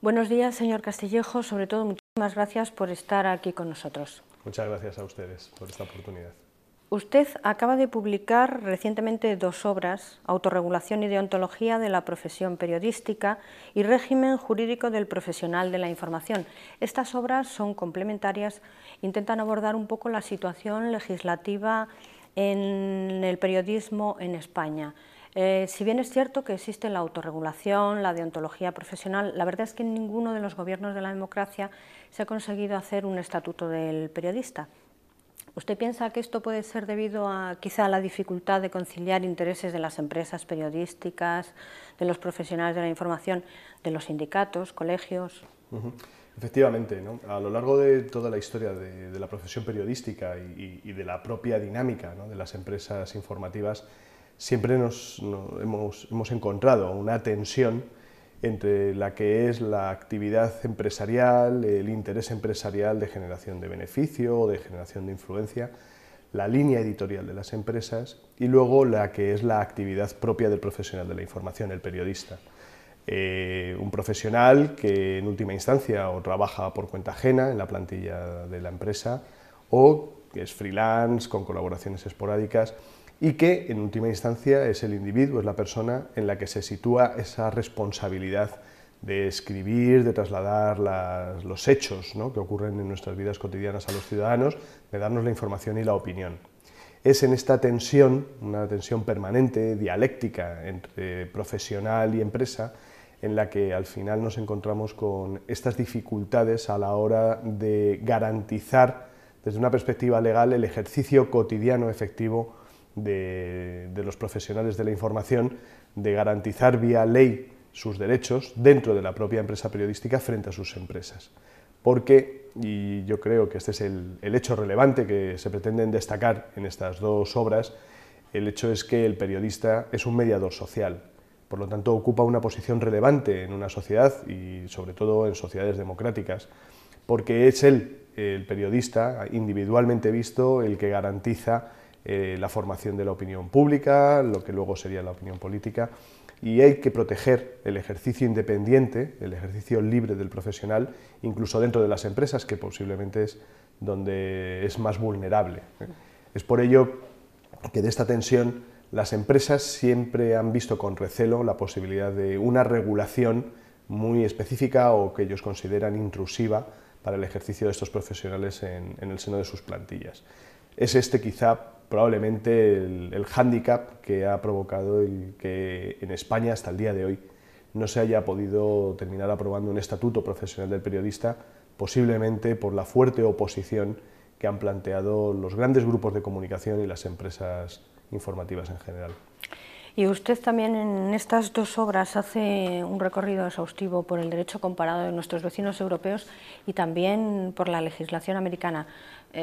Buenos días, señor Castillejo. Sobre todo, muchísimas gracias por estar aquí con nosotros. Muchas gracias a ustedes por esta oportunidad. Usted acaba de publicar recientemente 2 obras, Autorregulación y deontología de la profesión periodística y Régimen jurídico del profesional de la información. Estas obras son complementarias, intentan abordar un poco la situación legislativa en el periodismo en España. Si bien es cierto que existe la autorregulación, la deontología profesional, la verdad es que en ninguno de los gobiernos de la democracia se ha conseguido hacer un estatuto del periodista. ¿Usted piensa que esto puede ser debido a quizá a la dificultad de conciliar intereses de las empresas periodísticas, de los profesionales de la información, de los sindicatos, colegios? Efectivamente, ¿no? A lo largo de toda la historia de la profesión periodística y de la propia dinámica, ¿no?, de las empresas informativas, siempre hemos encontrado una tensión entre la que es la actividad empresarial, el interés empresarial de generación de beneficio o de generación de influencia, la línea editorial de las empresas y luego la que es la actividad propia del profesional de la información, el periodista. Un profesional que en última instancia o trabaja por cuenta ajena en la plantilla de la empresa o que es freelance con colaboraciones esporádicas y que en última instancia es el individuo, es la persona en la que se sitúa esa responsabilidad de escribir, de trasladar los hechos, ¿no?, que ocurren en nuestras vidas cotidianas a los ciudadanos, de darnos la información y la opinión. Es en esta tensión, una tensión permanente, dialéctica entre profesional y empresa, en la que al final nos encontramos con estas dificultades a la hora de garantizar desde una perspectiva legal el ejercicio cotidiano efectivo de los profesionales de la información, de garantizar vía ley sus derechos dentro de la propia empresa periodística frente a sus empresas. Porque, y yo creo que este es el hecho relevante que se pretenden destacar en estas 2 obras, el hecho es que el periodista es un mediador social, por lo tanto ocupa una posición relevante en una sociedad y sobre todo en sociedades democráticas, porque es él, el periodista, individualmente visto, el que garantiza la formación de la opinión pública, lo que luego sería la opinión política, y hay que proteger el ejercicio independiente, el ejercicio libre del profesional, incluso dentro de las empresas, que posiblemente es donde es más vulnerable. Es por ello que de esta tensión las empresas siempre han visto con recelo la posibilidad de una regulación muy específica o que ellos consideran intrusiva para el ejercicio de estos profesionales en el seno de sus plantillas. Es este quizá probablemente el hándicap que ha provocado el que en España hasta el día de hoy no se haya podido terminar aprobando un estatuto profesional del periodista, posiblemente por la fuerte oposición que han planteado los grandes grupos de comunicación y las empresas informativas en general. Y usted también en estas 2 obras hace un recorrido exhaustivo por el derecho comparado de nuestros vecinos europeos y también por la legislación americana.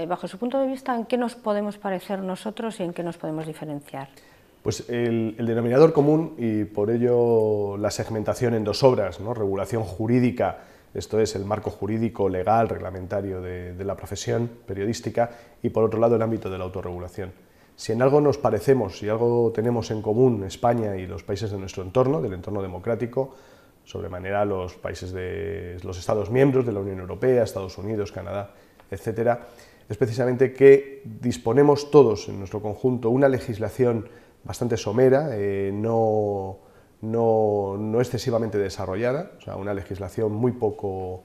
Bajo su punto de vista, ¿en qué nos podemos parecer nosotros y en qué nos podemos diferenciar? Pues el denominador común, y por ello la segmentación en 2 obras, ¿no?, regulación jurídica, esto es el marco jurídico, legal, reglamentario de la profesión periodística, y por otro lado el ámbito de la autorregulación. Si en algo nos parecemos, si algo tenemos en común España y los países de nuestro entorno, del entorno democrático, sobremanera los países de los Estados miembros de la Unión Europea, Estados Unidos, Canadá, etcétera, es precisamente que disponemos todos en nuestro conjunto una legislación bastante somera, no excesivamente desarrollada, o sea, una legislación muy poco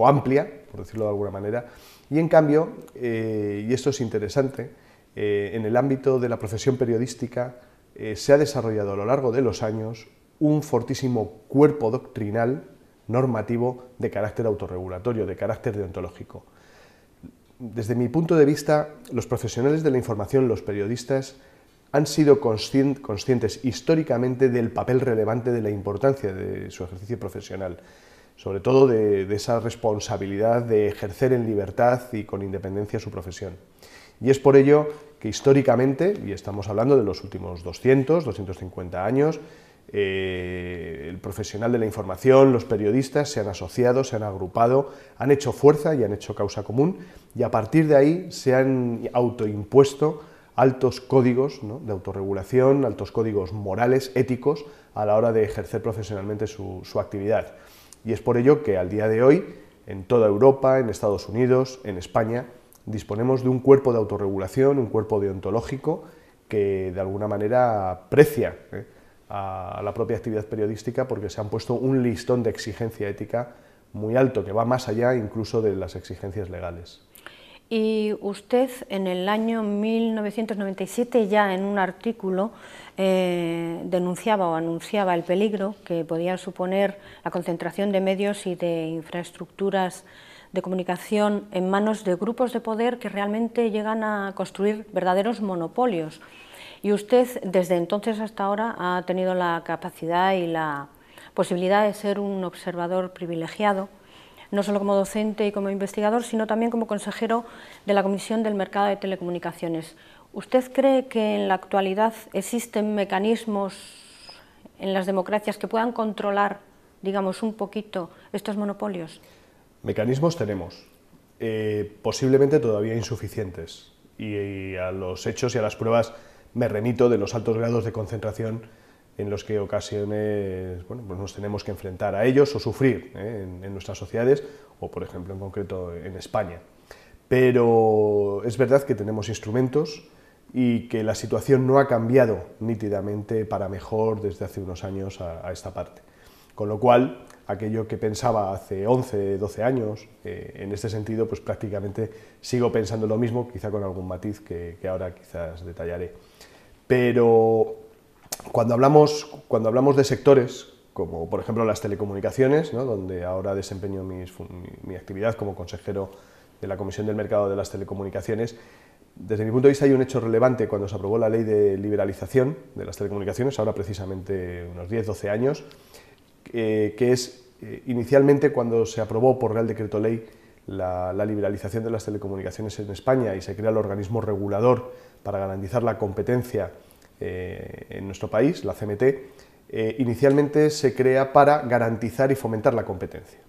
amplia, por decirlo de alguna manera, y en cambio, y esto es interesante, en el ámbito de la profesión periodística se ha desarrollado a lo largo de los años un fortísimo cuerpo doctrinal normativo de carácter autorregulatorio, de carácter deontológico. Desde mi punto de vista, los profesionales de la información, los periodistas, han sido conscientes históricamente del papel relevante, de la importancia de su ejercicio profesional, sobre todo de esa responsabilidad de ejercer en libertad y con independencia su profesión. Y es por ello que históricamente, y estamos hablando de los últimos 250 años, el profesional de la información, los periodistas se han asociado, se han agrupado, han hecho fuerza y han hecho causa común, y a partir de ahí se han autoimpuesto altos códigos, ¿no?, de autorregulación, altos códigos morales, éticos, a la hora de ejercer profesionalmente su actividad. Y es por ello que al día de hoy, en toda Europa, en Estados Unidos, en España, disponemos de un cuerpo de autorregulación, un cuerpo deontológico que de alguna manera aprecia a la propia actividad periodística, porque se han puesto un listón de exigencia ética muy alto, que va más allá incluso de las exigencias legales. Y usted en el año 1997, ya en un artículo, denunciaba o anunciaba el peligro que podía suponer la concentración de medios y de infraestructuras de comunicación en manos de grupos de poder que realmente llegan a construir verdaderos monopolios. Y usted, desde entonces hasta ahora, ha tenido la capacidad y la posibilidad de ser un observador privilegiado, no solo como docente y como investigador, sino también como consejero de la Comisión del Mercado de Telecomunicaciones. ¿Usted cree que en la actualidad existen mecanismos en las democracias que puedan controlar, digamos, un poquito estos monopolios? Mecanismos tenemos, posiblemente todavía insuficientes, y a los hechos y a las pruebas me remito de los altos grados de concentración en los que ocasiones, bueno, pues nos tenemos que enfrentar a ellos o sufrir en nuestras sociedades, o por ejemplo en concreto en España. Pero es verdad que tenemos instrumentos y que la situación no ha cambiado nítidamente para mejor desde hace unos años a esta parte. Con lo cual, aquello que pensaba hace 11, 12 años, en este sentido, pues prácticamente sigo pensando lo mismo, quizá con algún matiz que ahora quizás detallaré. Pero cuando hablamos de sectores, como por ejemplo las telecomunicaciones, ¿no?, donde ahora desempeño mi actividad como consejero de la Comisión del Mercado de las Telecomunicaciones, desde mi punto de vista hay un hecho relevante cuando se aprobó la ley de liberalización de las telecomunicaciones, ahora precisamente unos 10-12 años, que es inicialmente cuando se aprobó por Real Decreto Ley la liberalización de las telecomunicaciones en España y se crea el organismo regulador para garantizar la competencia en nuestro país, la CMT, inicialmente se crea para garantizar y fomentar la competencia.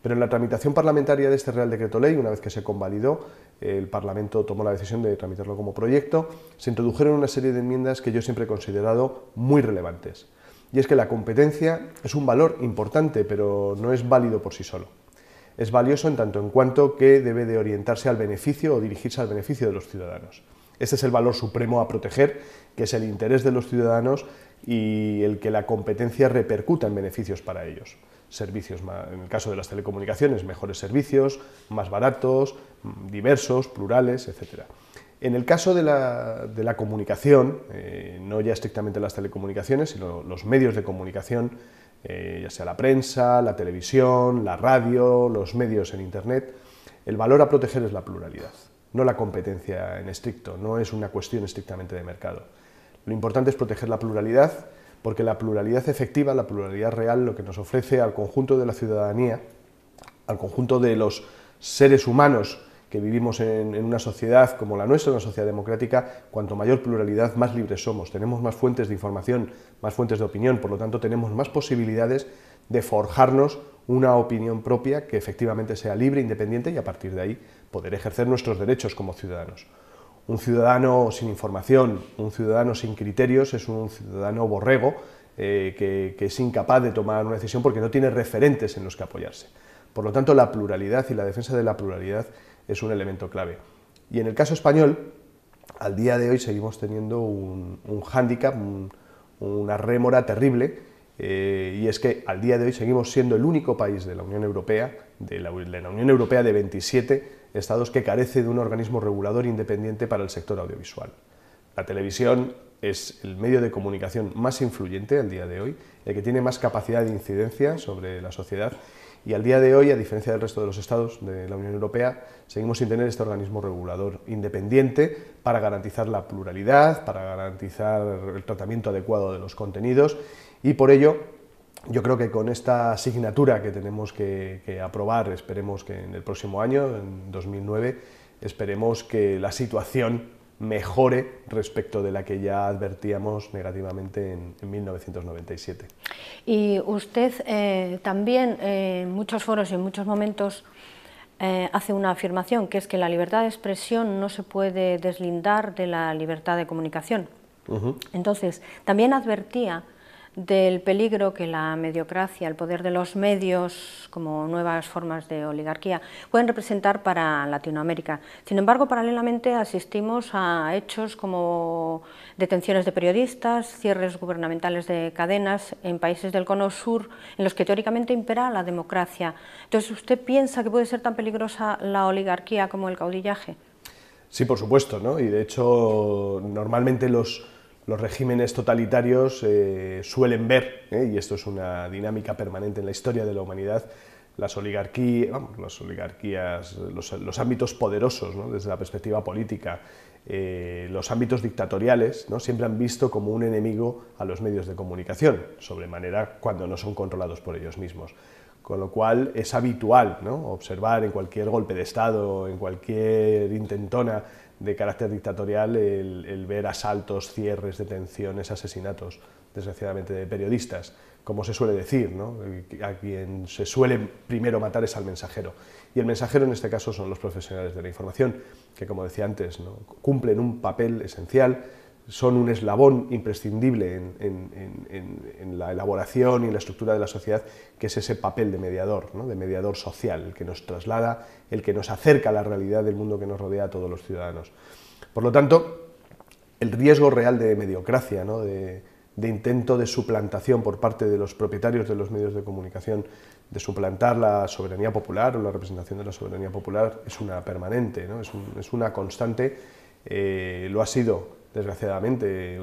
Pero en la tramitación parlamentaria de este Real Decreto Ley, una vez que se convalidó, el Parlamento tomó la decisión de tramitarlo como proyecto, se introdujeron una serie de enmiendas que yo siempre he considerado muy relevantes. Y es que la competencia es un valor importante, pero no es válido por sí solo. Es valioso en tanto en cuanto que debe de orientarse al beneficio o dirigirse al beneficio de los ciudadanos. Este es el valor supremo a proteger, que es el interés de los ciudadanos y el que la competencia repercuta en beneficios para ellos. Servicios, en el caso de las telecomunicaciones, mejores servicios, más baratos, diversos, plurales, etc. En el caso de la comunicación, no ya estrictamente las telecomunicaciones, sino los medios de comunicación, ya sea la prensa, la televisión, la radio, los medios en Internet, el valor a proteger es la pluralidad, no la competencia en estricto, no es una cuestión estrictamente de mercado. Lo importante es proteger la pluralidad, porque la pluralidad efectiva, la pluralidad real, lo que nos ofrece al conjunto de la ciudadanía, al conjunto de los seres humanos que vivimos en una sociedad como la nuestra, una sociedad democrática, cuanto mayor pluralidad, más libres somos, tenemos más fuentes de información, más fuentes de opinión, por lo tanto tenemos más posibilidades de forjarnos una opinión propia que efectivamente sea libre, independiente y a partir de ahí poder ejercer nuestros derechos como ciudadanos. Un ciudadano sin información, un ciudadano sin criterios es un ciudadano borrego que es incapaz de tomar una decisión porque no tiene referentes en los que apoyarse. Por lo tanto, la pluralidad y la defensa de la pluralidad es un elemento clave. Y en el caso español, al día de hoy seguimos teniendo un hándicap, una rémora terrible, y es que al día de hoy seguimos siendo el único país de la Unión Europea, de la Unión Europea de 27 estados, que carece de un organismo regulador independiente para el sector audiovisual. La televisión es el medio de comunicación más influyente al día de hoy, el que tiene más capacidad de incidencia sobre la sociedad, y al día de hoy, a diferencia del resto de los estados de la Unión Europea, seguimos sin tener este organismo regulador independiente para garantizar la pluralidad, para garantizar el tratamiento adecuado de los contenidos, y por ello yo creo que con esta asignatura que tenemos que aprobar, esperemos que en el próximo año, en 2009, esperemos que la situación mejore respecto de la que ya advertíamos negativamente en 1997. Y usted también en muchos foros y en muchos momentos hace una afirmación, que es que la libertad de expresión no se puede deslindar de la libertad de comunicación. Entonces, también advertía del peligro que la mediocracia, el poder de los medios como nuevas formas de oligarquía pueden representar para Latinoamérica. Sin embargo, paralelamente asistimos a hechos como detenciones de periodistas, cierres gubernamentales de cadenas en países del Cono Sur en los que teóricamente impera la democracia. Entonces, ¿usted piensa que puede ser tan peligrosa la oligarquía como el caudillaje? Sí, por supuesto, ¿no? Y de hecho, normalmente los regímenes totalitarios suelen ver, y esto es una dinámica permanente en la historia de la humanidad, las oligarquías, los ámbitos poderosos, ¿no? Desde la perspectiva política, los ámbitos dictatoriales, ¿no? Siempre han visto como un enemigo a los medios de comunicación, sobremanera cuando no son controlados por ellos mismos. Con lo cual es habitual, ¿no? Observar en cualquier golpe de Estado, en cualquier intentona de carácter dictatorial, el ver asaltos, cierres, detenciones, asesinatos, desgraciadamente, de periodistas, como se suele decir, ¿no? A quien se suele primero matar es al mensajero. Y el mensajero en este caso son los profesionales de la información, que como decía antes, ¿no? Cumplen un papel esencial, son un eslabón imprescindible en la elaboración y en la estructura de la sociedad, que es ese papel de mediador, ¿no? De mediador social, el que nos traslada, el que nos acerca a la realidad del mundo que nos rodea a todos los ciudadanos. Por lo tanto, el riesgo real de mediocracia, ¿no? de intento de suplantación por parte de los propietarios de los medios de comunicación, de suplantar la soberanía popular o la representación de la soberanía popular, es una permanente, ¿no? Es una constante, lo ha sido desgraciadamente,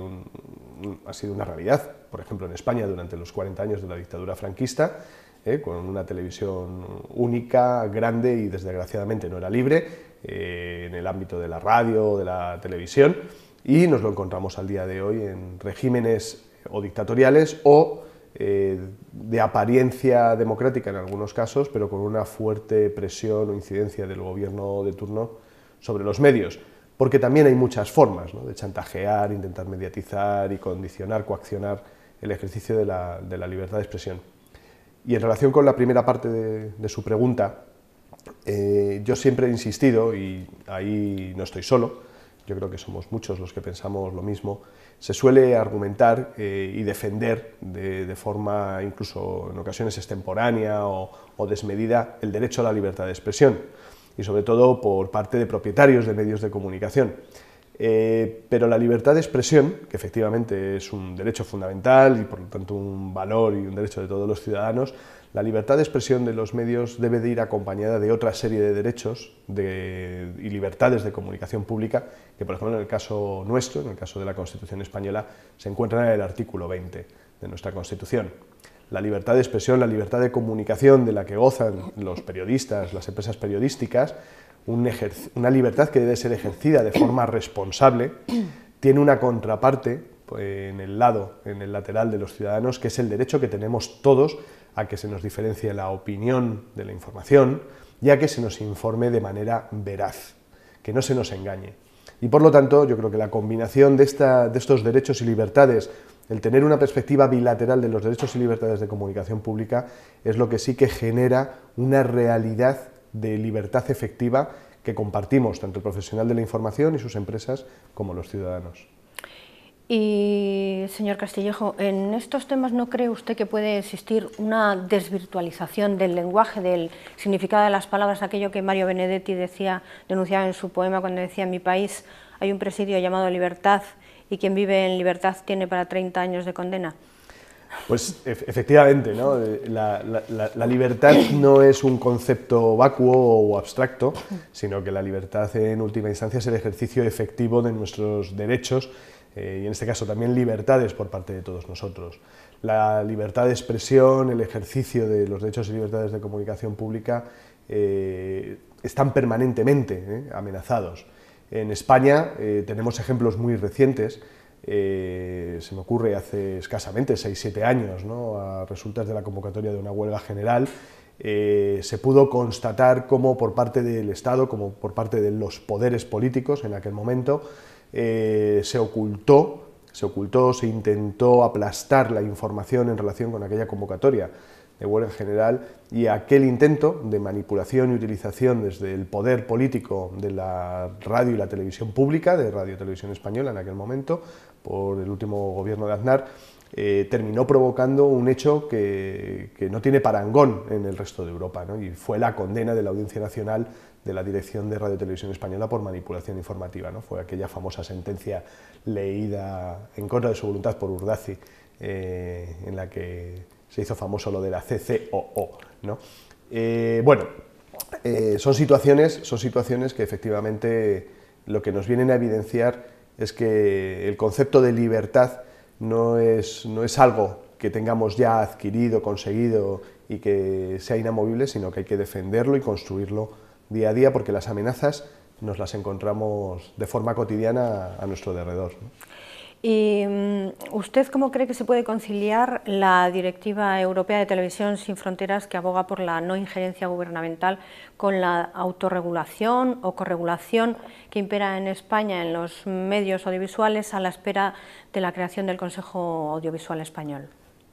ha sido una realidad, por ejemplo en España durante los 40 años de la dictadura franquista, con una televisión única, grande y desgraciadamente no era libre, en el ámbito de la radio, de la televisión, y nos lo encontramos al día de hoy en regímenes o dictatoriales o de apariencia democrática en algunos casos, pero con una fuerte presión o incidencia del gobierno de turno sobre los medios. Porque también hay muchas formas, ¿no? De chantajear, intentar mediatizar y condicionar, coaccionar el ejercicio de la libertad de expresión. Y en relación con la primera parte de su pregunta, yo siempre he insistido, y ahí no estoy solo, yo creo que somos muchos los que pensamos lo mismo, se suele argumentar y defender de forma incluso en ocasiones extemporánea o desmedida el derecho a la libertad de expresión, y sobre todo por parte de propietarios de medios de comunicación. Pero la libertad de expresión, que efectivamente es un derecho fundamental y por lo tanto un valor y un derecho de todos los ciudadanos, la libertad de expresión de los medios debe de ir acompañada de otra serie de derechos y libertades de comunicación pública que, por ejemplo, en el caso nuestro, en el caso de la Constitución española, se encuentran en el artículo 20 de nuestra Constitución. La libertad de expresión, la libertad de comunicación de la que gozan los periodistas, las empresas periodísticas, una libertad que debe ser ejercida de forma responsable, tiene una contraparte en el lateral de los ciudadanos, que es el derecho que tenemos todos a que se nos diferencie la opinión de la información y a que se nos informe de manera veraz, que no se nos engañe. Y por lo tanto, yo creo que la combinación de estos derechos y libertades, el tener una perspectiva bilateral de los derechos y libertades de comunicación pública, es lo que sí que genera una realidad de libertad efectiva que compartimos tanto el profesional de la información y sus empresas como los ciudadanos. Y, señor Castillejo, en estos temas ¿no cree usted que puede existir una desvirtualización del lenguaje, del significado de las palabras, aquello que Mario Benedetti denunciaba en su poema cuando decía: en mi país hay un presidio llamado libertad y quien vive en libertad tiene para 30 años de condena? Pues efectivamente, ¿no? La libertad no es un concepto vacuo o abstracto, sino que la libertad en última instancia es el ejercicio efectivo de nuestros derechos y en este caso también libertades por parte de todos nosotros. La libertad de expresión, el ejercicio de los derechos y libertades de comunicación pública están permanentemente amenazados. En España tenemos ejemplos muy recientes. Se me ocurre hace escasamente 6-7 años, ¿no? A resultas de la convocatoria de una huelga general, se pudo constatar cómo por parte del Estado, como por parte de los poderes políticos en aquel momento, se ocultó, se intentó aplastar la información en relación con aquella convocatoria, de huelga general, y aquel intento de manipulación y utilización desde el poder político de la radio y la televisión pública, de Radio Televisión Española en aquel momento, por el último gobierno de Aznar, terminó provocando un hecho que no tiene parangón en el resto de Europa, ¿no? Y fue la condena de la Audiencia Nacional de la dirección de Radio Televisión Española por manipulación informativa, ¿no? Fue aquella famosa sentencia leída en contra de su voluntad por Urdaci, en la que se hizo famoso lo de la CCOO, ¿no? Son situaciones que efectivamente lo que nos vienen a evidenciar es que el concepto de libertad no es algo que tengamos ya adquirido, conseguido y que sea inamovible, sino que hay que defenderlo y construirlo día a día, porque las amenazas nos las encontramos de forma cotidiana a nuestro derredor, ¿no? ¿Y usted cómo cree que se puede conciliar la Directiva Europea de Televisión sin Fronteras, que aboga por la no injerencia gubernamental, con la autorregulación o corregulación que impera en España en los medios audiovisuales a la espera de la creación del Consejo Audiovisual Español?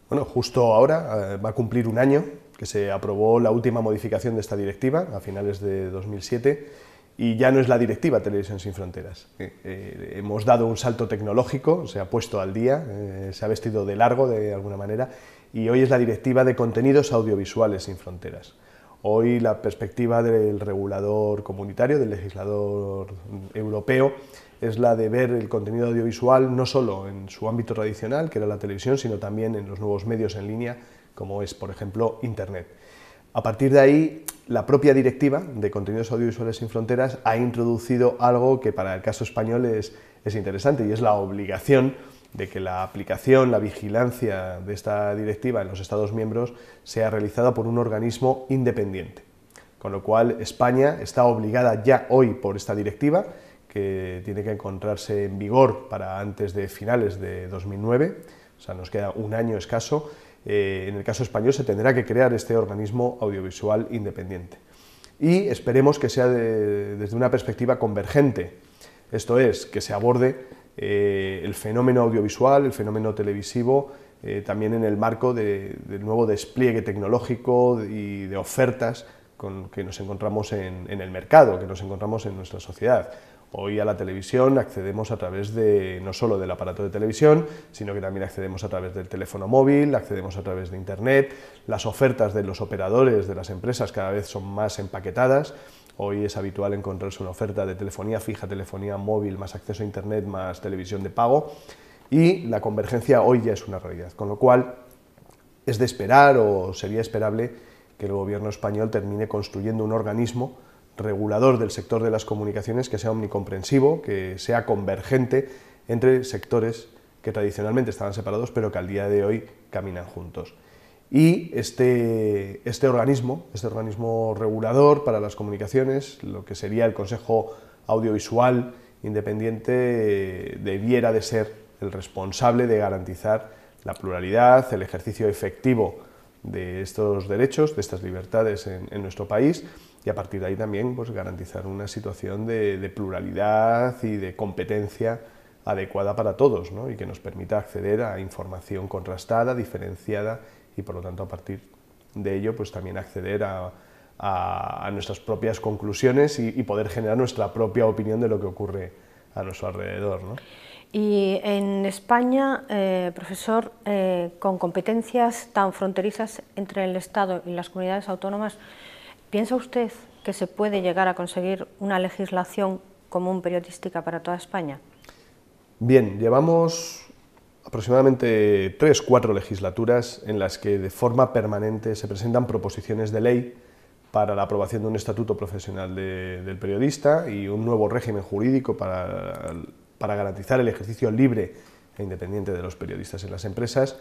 Bueno, justo ahora va a cumplir un año que se aprobó la última modificación de esta directiva, a finales de 2007, y ya no es la directiva Televisión sin Fronteras. Hemos dado un salto tecnológico, se ha puesto al día, se ha vestido de largo de alguna manera, y hoy es la Directiva de Contenidos Audiovisuales sin Fronteras. Hoy la perspectiva del regulador comunitario, del legislador europeo, es la de ver el contenido audiovisual no solo en su ámbito tradicional, que era la televisión, sino también en los nuevos medios en línea, como es, por ejemplo, Internet. A partir de ahí, la propia Directiva de Contenidos Audiovisuales sin Fronteras ha introducido algo que para el caso español es interesante, y es la obligación de que la aplicación, la vigilancia de esta directiva en los Estados miembros sea realizada por un organismo independiente. Con lo cual, España está obligada ya hoy por esta directiva, que tiene que encontrarse en vigor para antes de finales de 2009, o sea, nos queda un año escaso. En el caso español se tendrá que crear este organismo audiovisual independiente. Y esperemos que sea desde una perspectiva convergente, esto es, que se aborde el fenómeno audiovisual, el fenómeno televisivo, también en el marco del nuevo despliegue tecnológico y de ofertas que nos encontramos en el mercado, que nos encontramos en nuestra sociedad. Hoy a la televisión accedemos a través no solo del aparato de televisión, sino que también accedemos a través del teléfono móvil, accedemos a través de Internet. Las ofertas de los operadores, de las empresas, cada vez son más empaquetadas. Hoy es habitual encontrarse una oferta de telefonía fija, telefonía móvil, más acceso a Internet, más televisión de pago, y la convergencia hoy ya es una realidad, con lo cual es de esperar, o sería esperable, que el gobierno español termine construyendo un organismo regulador del sector de las comunicaciones que sea omnicomprensivo, que sea convergente entre sectores que tradicionalmente estaban separados, pero que al día de hoy caminan juntos. Y este organismo regulador para las comunicaciones, lo que sería el Consejo Audiovisual Independiente, debiera de ser el responsable de garantizar la pluralidad, el ejercicio efectivo de estos derechos, de estas libertades en nuestro país, y a partir de ahí también pues, garantizar una situación de pluralidad y de competencia adecuada para todos, ¿no? Y que nos permita acceder a información contrastada, diferenciada, y por lo tanto a partir de ello pues, también acceder a nuestras propias conclusiones y poder generar nuestra propia opinión de lo que ocurre a nuestro alrededor, ¿no? Y en España, profesor, con competencias tan fronterizas entre el Estado y las comunidades autónomas, ¿piensa usted que se puede llegar a conseguir una legislación común periodística para toda España? Bien, llevamos aproximadamente 3-4 legislaturas en las que de forma permanente se presentan proposiciones de ley para la aprobación de un estatuto profesional del periodista y un nuevo régimen jurídico para garantizar el ejercicio libre e independiente de los periodistas en las empresas,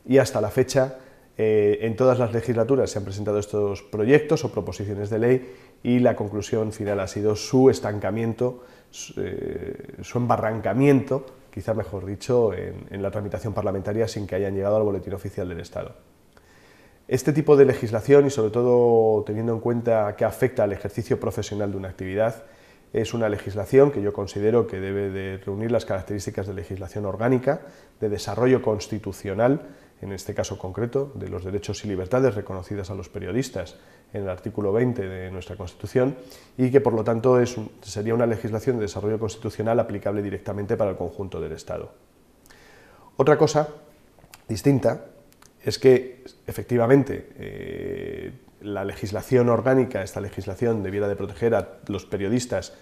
y hasta la fecha en todas las legislaturas se han presentado estos proyectos o proposiciones de ley, y la conclusión final ha sido su estancamiento, su embarrancamiento, quizá mejor dicho, en la tramitación parlamentaria sin que hayan llegado al Boletín Oficial del Estado. Este tipo de legislación, y sobre todo teniendo en cuenta que afecta al ejercicio profesional de una actividad, es una legislación que yo considero que debe de reunir las características de legislación orgánica, de desarrollo constitucional, en este caso concreto, de los derechos y libertades reconocidas a los periodistas en el artículo 20 de nuestra Constitución, y que por lo tanto sería una legislación de desarrollo constitucional aplicable directamente para el conjunto del Estado. Otra cosa distinta es que, efectivamente, la legislación orgánica, esta legislación debiera de proteger a los periodistas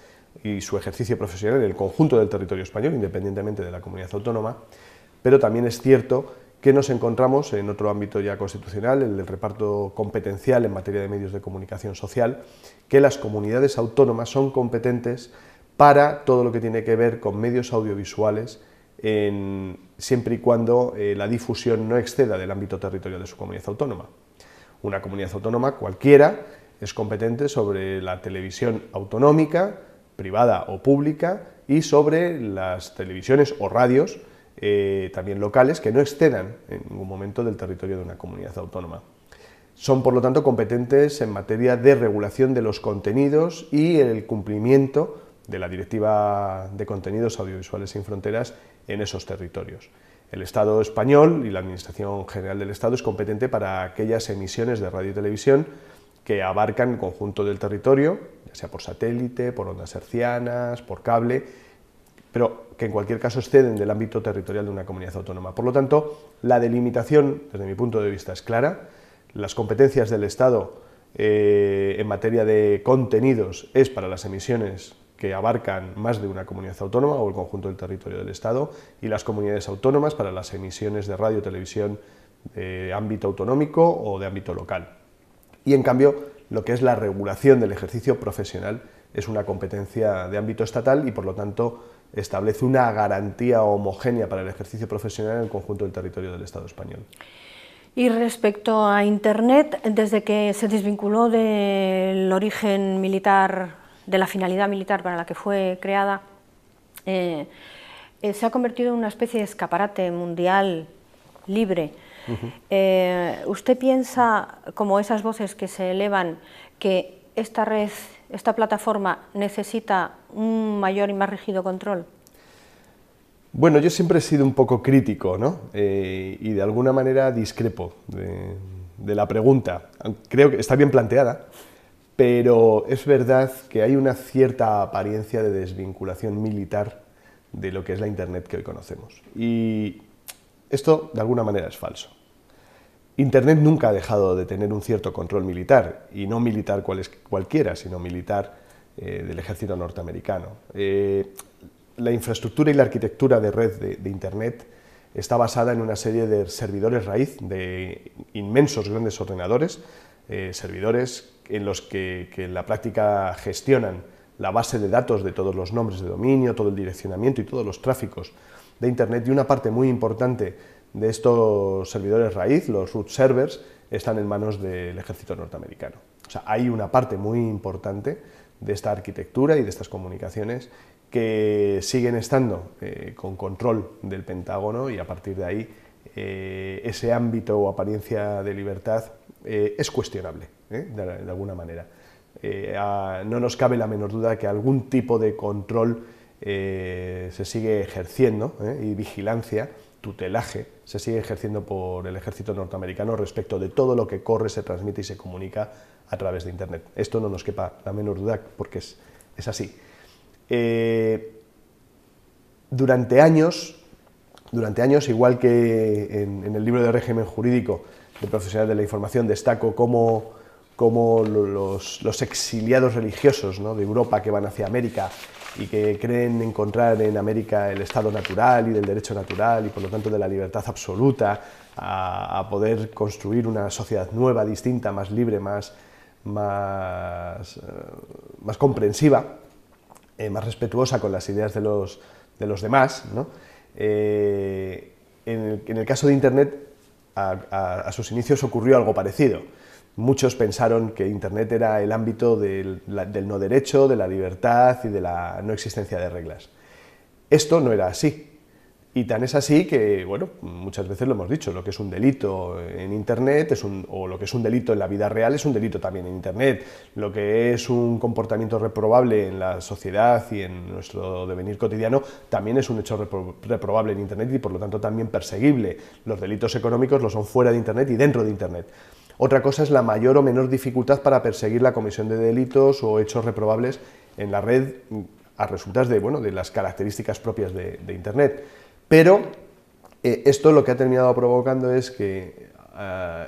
y su ejercicio profesional en el conjunto del territorio español, independientemente de la comunidad autónoma, pero también es cierto que nos encontramos en otro ámbito ya constitucional, el del reparto competencial en materia de medios de comunicación social, que las comunidades autónomas son competentes para todo lo que tiene que ver con medios audiovisuales, siempre y cuando la difusión no exceda del ámbito territorial de su comunidad autónoma. Una comunidad autónoma cualquiera es competente sobre la televisión autonómica, privada o pública, y sobre las televisiones o radios también locales que no excedan en ningún momento del territorio de una comunidad autónoma. Son, por lo tanto, competentes en materia de regulación de los contenidos y el cumplimiento de la Directiva de Contenidos Audiovisuales sin Fronteras en esos territorios. El Estado español y la Administración General del Estado es competente para aquellas emisiones de radio y televisión que abarcan el conjunto del territorio, ya sea por satélite, por ondas hercianas, por cable, pero que en cualquier caso exceden del ámbito territorial de una comunidad autónoma. Por lo tanto, la delimitación, desde mi punto de vista, es clara. Las competencias del Estado en materia de contenidos es para las emisiones que abarcan más de una comunidad autónoma o el conjunto del territorio del Estado, y las comunidades autónomas para las emisiones de radio y televisión de ámbito autonómico o de ámbito local. Y en cambio, lo que es la regulación del ejercicio profesional es una competencia de ámbito estatal y, por lo tanto, establece una garantía homogénea para el ejercicio profesional en el conjunto del territorio del Estado español. Y respecto a Internet, desde que se desvinculó del origen militar, de la finalidad militar para la que fue creada, se ha convertido en una especie de escaparate mundial libre. ¿Usted piensa, como esas voces que se elevan, que esta red, esta plataforma necesita un mayor y más rígido control? Bueno, yo siempre he sido un poco crítico, ¿no? Y de alguna manera discrepo de la pregunta. Creo que está bien planteada, pero es verdad que hay una cierta apariencia de desvinculación militar de lo que es la Internet que hoy conocemos. Y esto, de alguna manera, es falso. Internet nunca ha dejado de tener un cierto control militar, y no militar cualquiera, sino militar del ejército norteamericano. La infraestructura y la arquitectura de red de Internet está basada en una serie de servidores raíz, de inmensos grandes ordenadores, servidores en los que en la práctica gestionan la base de datos de todos los nombres de dominio, todo el direccionamiento y todos los tráficos de Internet, y una parte muy importante de estos servidores raíz, los root servers, están en manos del ejército norteamericano. O sea, hay una parte muy importante de esta arquitectura y de estas comunicaciones que siguen estando con control del Pentágono, y a partir de ahí ese ámbito o apariencia de libertad es cuestionable, de alguna manera. No nos cabe la menor duda que algún tipo de control se sigue ejerciendo, y vigilancia, tutelaje, se sigue ejerciendo por el ejército norteamericano respecto de todo lo que corre, se transmite y se comunica a través de Internet. Esto no nos quepa la menor duda, porque es así. Durante años, igual que en el libro de régimen jurídico de profesionales de la información, destaco cómo los exiliados religiosos, ¿no?, de Europa que van hacia América y que creen encontrar en América el estado natural y del derecho natural y por lo tanto de la libertad absoluta a poder construir una sociedad nueva, distinta, más libre, más comprensiva, más respetuosa con las ideas de los demás, ¿no? En el caso de Internet, a sus inicios ocurrió algo parecido. Muchos pensaron que Internet era el ámbito del no derecho, de la libertad y de la no existencia de reglas. Esto no era así. Y tan es así que, bueno, muchas veces lo hemos dicho, lo que es un delito en Internet o lo que es un delito en la vida real es un delito también en Internet. Lo que es un comportamiento reprobable en la sociedad y en nuestro devenir cotidiano también es un hecho reprobable en Internet y por lo tanto también perseguible. Los delitos económicos lo son fuera de Internet y dentro de Internet. Otra cosa es la mayor o menor dificultad para perseguir la comisión de delitos o hechos reprobables en la red a resultas de las características propias de Internet. Pero esto lo que ha terminado provocando es que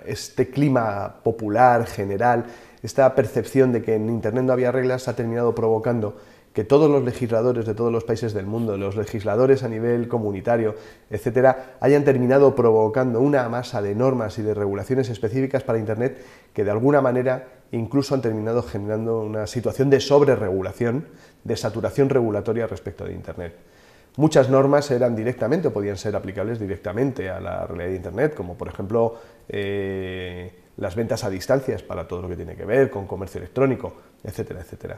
este clima popular, general, esta percepción de que en Internet no había reglas ha terminado provocando que todos los legisladores de todos los países del mundo, los legisladores a nivel comunitario, etcétera, hayan terminado provocando una masa de normas y de regulaciones específicas para Internet que de alguna manera incluso han terminado generando una situación de sobreregulación, de saturación regulatoria respecto de Internet. Muchas normas eran directamente o podían ser aplicables directamente a la realidad de Internet, como por ejemplo las ventas a distancias para todo lo que tiene que ver con comercio electrónico, etcétera, etcétera.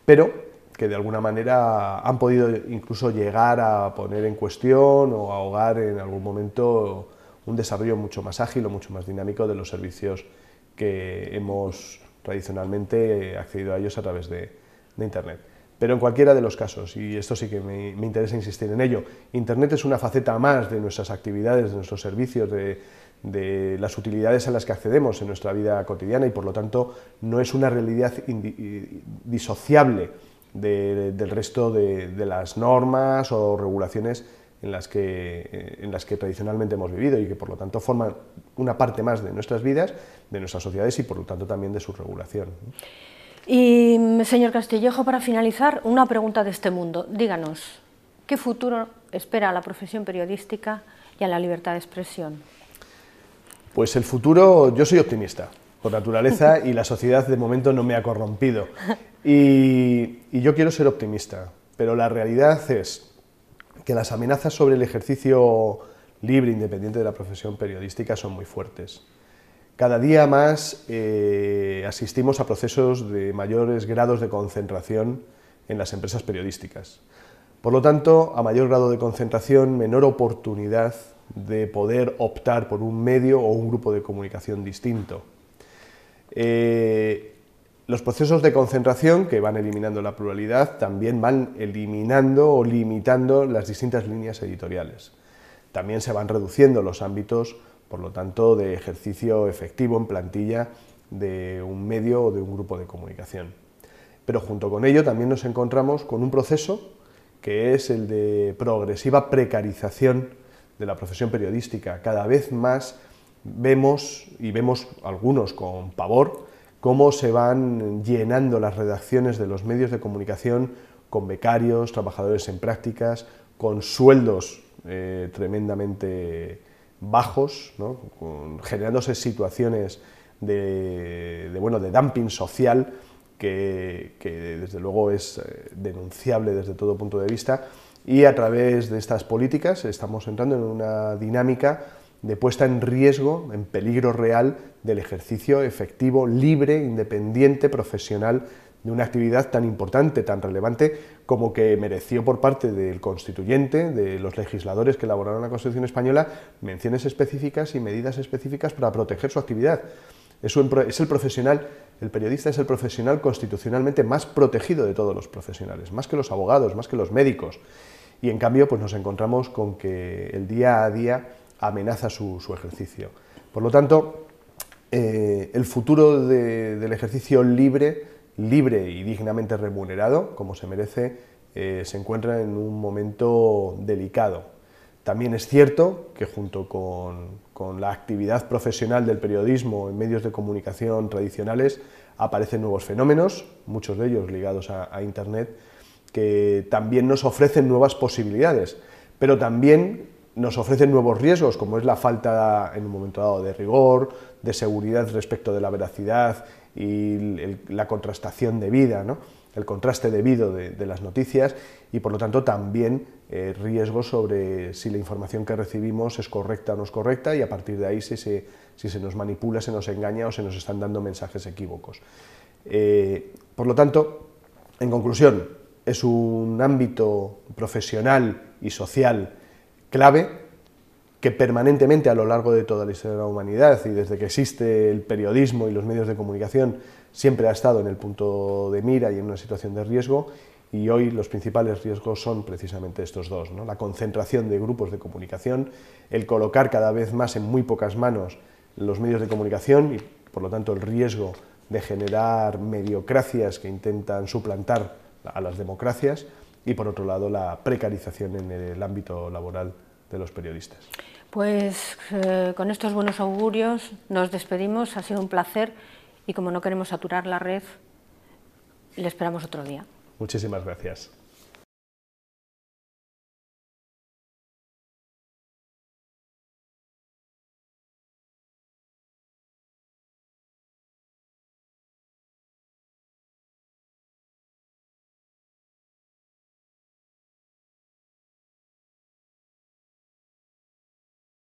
Pero que de alguna manera han podido incluso llegar a poner en cuestión o ahogar en algún momento un desarrollo mucho más ágil o mucho más dinámico de los servicios que hemos tradicionalmente accedido a ellos a través de Internet. Pero en cualquiera de los casos, y esto sí que me interesa insistir en ello, Internet es una faceta más de nuestras actividades, de nuestros servicios, de las utilidades a las que accedemos en nuestra vida cotidiana y por lo tanto no es una realidad disociable del resto de las normas o regulaciones en las que tradicionalmente hemos vivido y que por lo tanto forman una parte más de nuestras vidas, de nuestras sociedades y por lo tanto también de su regulación. Y, señor Castillejo, para finalizar, una pregunta de este mundo. Díganos, ¿qué futuro espera a la profesión periodística y a la libertad de expresión? Pues el futuro, yo soy optimista, por naturaleza, y la sociedad de momento no me ha corrompido. Y yo quiero ser optimista, pero la realidad es que las amenazas sobre el ejercicio libre e independiente de la profesión periodística son muy fuertes. Cada día más asistimos a procesos de mayores grados de concentración en las empresas periodísticas. Por lo tanto, a mayor grado de concentración, menor oportunidad de poder optar por un medio o un grupo de comunicación distinto. Los procesos de concentración que van eliminando la pluralidad también van eliminando o limitando las distintas líneas editoriales. También se van reduciendo los ámbitos, por lo tanto, de ejercicio efectivo en plantilla de un medio o de un grupo de comunicación. Pero junto con ello también nos encontramos con un proceso que es el de progresiva precarización de la profesión periodística. Cada vez más vemos, y vemos algunos con pavor, cómo se van llenando las redacciones de los medios de comunicación con becarios, trabajadores en prácticas, con sueldos tremendamente bajos, ¿no? Generándose situaciones de dumping social que desde luego es denunciable desde todo punto de vista, y a través de estas políticas estamos entrando en una dinámica de puesta en riesgo, en peligro real, del ejercicio efectivo, libre, independiente, profesional, de una actividad tan importante, tan relevante, como que mereció por parte del constituyente, de los legisladores que elaboraron la Constitución española, menciones específicas y medidas específicas para proteger su actividad. Es el profesional, el periodista es el profesional constitucionalmente más protegido de todos los profesionales, más que los abogados, más que los médicos. Y en cambio pues nos encontramos con que el día a día amenaza su ejercicio. Por lo tanto, el futuro del ejercicio libre y dignamente remunerado, como se merece, se encuentra en un momento delicado. También es cierto que junto con la actividad profesional del periodismo en medios de comunicación tradicionales aparecen nuevos fenómenos, muchos de ellos ligados a Internet, que también nos ofrecen nuevas posibilidades, pero también nos ofrecen nuevos riesgos, como es la falta en un momento dado de rigor, de seguridad respecto de la veracidad y la contrastación debida, ¿no? El contraste debido de las noticias, y por lo tanto también riesgos sobre si la información que recibimos es correcta o no es correcta, y a partir de ahí si se nos manipula, se nos engaña o se nos están dando mensajes equívocos. Por lo tanto, en conclusión, es un ámbito profesional y social clave que permanentemente a lo largo de toda la historia de la humanidad y desde que existe el periodismo y los medios de comunicación siempre ha estado en el punto de mira y en una situación de riesgo, y hoy los principales riesgos son precisamente estos dos, ¿no? La concentración de grupos de comunicación, el colocar cada vez más en muy pocas manos los medios de comunicación y por lo tanto el riesgo de generar mediocracias que intentan suplantar a las democracias, y por otro lado la precarización en el ámbito laboral de los periodistas. Pues con estos buenos augurios nos despedimos, ha sido un placer y como no queremos saturar la red, le esperamos otro día. Muchísimas gracias.